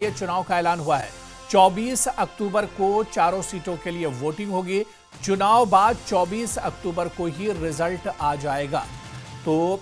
ये चुनाव का ऐलान हुआ है। 24 अक्टूबर को चारों सीटों के लिए वोटिंग होगी। चुनाव बाद 24 अक्टूबर को ही रिजल्ट आ जाएगा। तो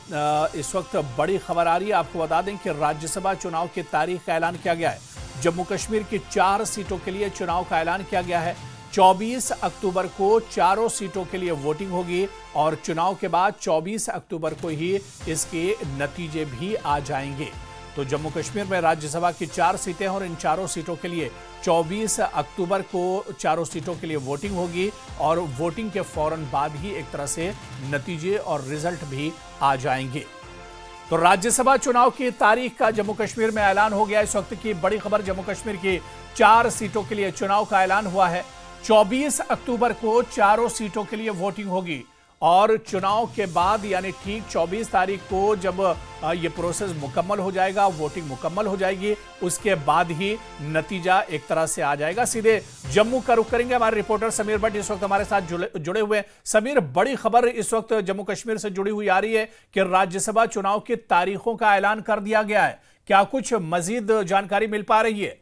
इस वक्त बड़ी खबर आ रही है। आपको बता दें कि राज्यसभा चुनाव की तारीख का ऐलान किया गया है। जम्मू कश्मीर की 4 सीटों के लिए चुनाव का ऐलान किया गया है। 24 अक्टूबर को चारों सीटों के लिए वोटिंग होगी और चुनाव के बाद 24 अक्टूबर को ही इसके नतीजे भी आ जाएंगे। तो जम्मू कश्मीर में राज्यसभा की 4 सीटें हैं और इन चारों सीटों के लिए 24 अक्टूबर को चारों सीटों के लिए वोटिंग होगी और वोटिंग के फौरन बाद ही एक तरह से नतीजे और रिजल्ट भी आ जाएंगे। तो राज्यसभा चुनाव की तारीख का जम्मू कश्मीर में ऐलान हो गया। इस वक्त की बड़ी खबर, जम्मू कश्मीर की 4 सीटों के लिए चुनाव का ऐलान हुआ है। 24 अक्टूबर को चारों सीटों के लिए वोटिंग होगी और चुनाव के बाद यानी ठीक 24 तारीख को जब ये प्रोसेस मुकम्मल हो जाएगा, वोटिंग मुकम्मल हो जाएगी, उसके बाद ही नतीजा एक तरह से आ जाएगा। सीधे जम्मू का रुख करेंगे। हमारे रिपोर्टर समीर भट्ट इस वक्त हमारे साथ जुड़े हुए हैं। समीर, बड़ी खबर इस वक्त जम्मू कश्मीर से जुड़ी हुई आ रही है कि राज्यसभा चुनाव की तारीखों का ऐलान कर दिया गया है। क्या कुछ मजीद जानकारी मिल पा रही है?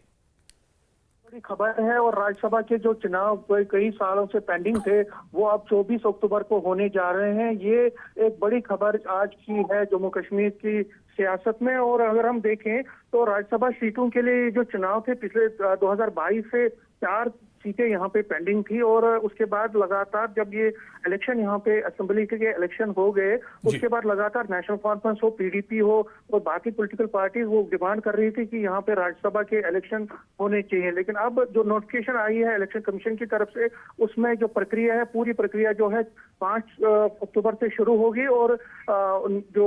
बड़ी खबर है और राज्यसभा के जो चुनाव कई सालों से पेंडिंग थे वो अब 24 अक्टूबर को होने जा रहे हैं। ये एक बड़ी खबर आज की है जम्मू कश्मीर की सियासत में। और अगर हम देखें तो राज्यसभा सीटों के लिए जो चुनाव थे पिछले 2022 से 4 सीटें यहाँ पे पेंडिंग थी और उसके बाद लगातार जब ये इलेक्शन यहाँ पे असेंबली के इलेक्शन हो गए उसके बाद लगातार नेशनल कॉन्फ्रेंस हो, पीडीपी हो और बाकी पॉलिटिकल पार्टी वो डिमांड कर रही थी कि यहाँ पे राज्यसभा के इलेक्शन होने चाहिए। लेकिन अब जो नोटिफिकेशन आई है इलेक्शन कमीशन की तरफ से उसमें जो प्रक्रिया है, पूरी प्रक्रिया जो है 5 अक्टूबर से शुरू होगी और जो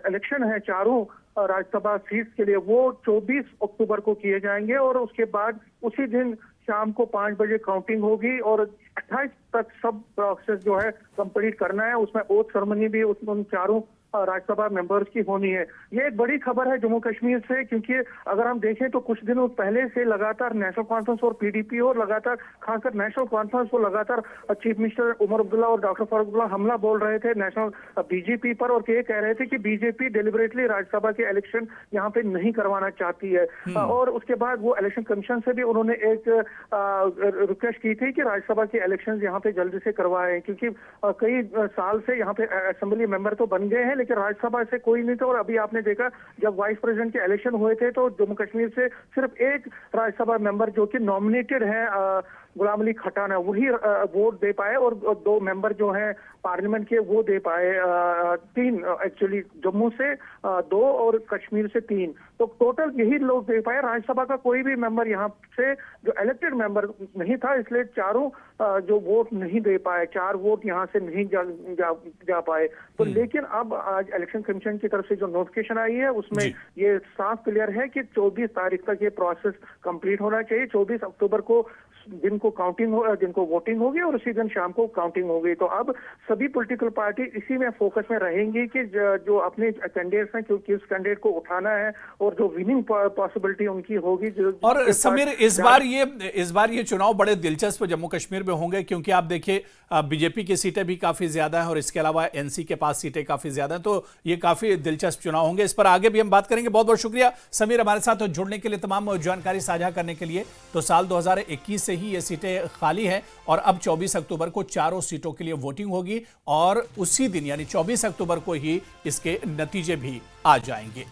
इलेक्शन है चारों राज्यसभा सीट्स के लिए वो 24 अक्टूबर को किए जाएंगे और उसके बाद उसी दिन शाम को 5 बजे काउंटिंग होगी और 28 तक सब प्रोसेस जो है कंप्लीट करना है। उसमें ओथ सेरेमनी भी उन चारों राज्यसभा मेंबर्स की होनी है। ये एक बड़ी खबर है जम्मू कश्मीर से, क्योंकि अगर हम देखें तो कुछ दिनों पहले से लगातार नेशनल कॉन्फ्रेंस और पीडीपी और लगातार खासकर नेशनल कॉन्फ्रेंस को लगातार चीफ मिनिस्टर उमर अब्दुल्ला और डॉक्टर फारूक अब्दुल्ला हमला बोल रहे थे नेशनल बीजेपी पर और ये कह रहे थे कि बीजेपी डेलिबरेटली राज्यसभा के इलेक्शन यहाँ पे नहीं करवाना चाहती है। और उसके बाद वो इलेक्शन कमीशन से भी उन्होंने एक रिक्वेस्ट की थी कि राज्यसभा के इलेक्शन यहाँ पे जल्दी से करवाएं, क्योंकि कई साल से यहाँ पे असेंबली मेंबर तो बन गए हैं लेकिन राज्यसभा से कोई नहीं था। और अभी आपने देखा जब वाइस प्रेसिडेंट के इलेक्शन हुए थे तो जम्मू कश्मीर से सिर्फ एक राज्यसभा मेंबर जो कि नॉमिनेटेड है गुलाम अली खट्टान है वही वोट दे पाए और 2 मेंबर जो हैं पार्लियामेंट के वो दे पाए। 3 एक्चुअली जम्मू से 2 और कश्मीर से 3, तो टोटल यही लोग दे पाए। राज्यसभा का कोई भी मेंबर यहाँ से जो इलेक्टेड मेंबर नहीं था, इसलिए चारों जो वोट नहीं दे पाए, 4 वोट यहाँ से नहीं जा पाए। तो लेकिन अब आज इलेक्शन कमीशन की तरफ से जो नोटिफिकेशन आई है उसमें ये साफ क्लियर है कि 24 तारीख तक ये प्रोसेस कंप्लीट होना चाहिए। 24 अक्टूबर को दिन को काउंटिंग हो, दिन को वोटिंग होगी और उसी दिन शाम को काउंटिंग होगी। तो अब सभी पॉलिटिकल पार्टी इसी में फोकस में रहेंगी कि जो अपने कैंडिडेट्स हैं क्योंकि उस कैंडिडेट को उठाना है और जो विनिंग पॉसिबिलिटी उनकी होगी। और समीर, इस बार ये चुनाव बड़े दिलचस्प जम्मू कश्मीर में होंगे, क्योंकि आप देखिए बीजेपी की सीटें भी काफी ज्यादा है और इसके अलावा एनसी के पास सीटें काफी ज्यादा है। तो ये काफी दिलचस्प चुनाव होंगे। इस पर आगे भी हम बात करेंगे। बहुत बहुत शुक्रिया समीर हमारे साथ जुड़ने के लिए, तमाम जानकारी साझा करने के लिए। तो साल 2021 से ही ये सीटें खाली हैं और अब 24 अक्टूबर को चारों सीटों के लिए वोटिंग होगी और उसी दिन यानी 24 अक्टूबर को ही इसके नतीजे भी आ जाएंगे।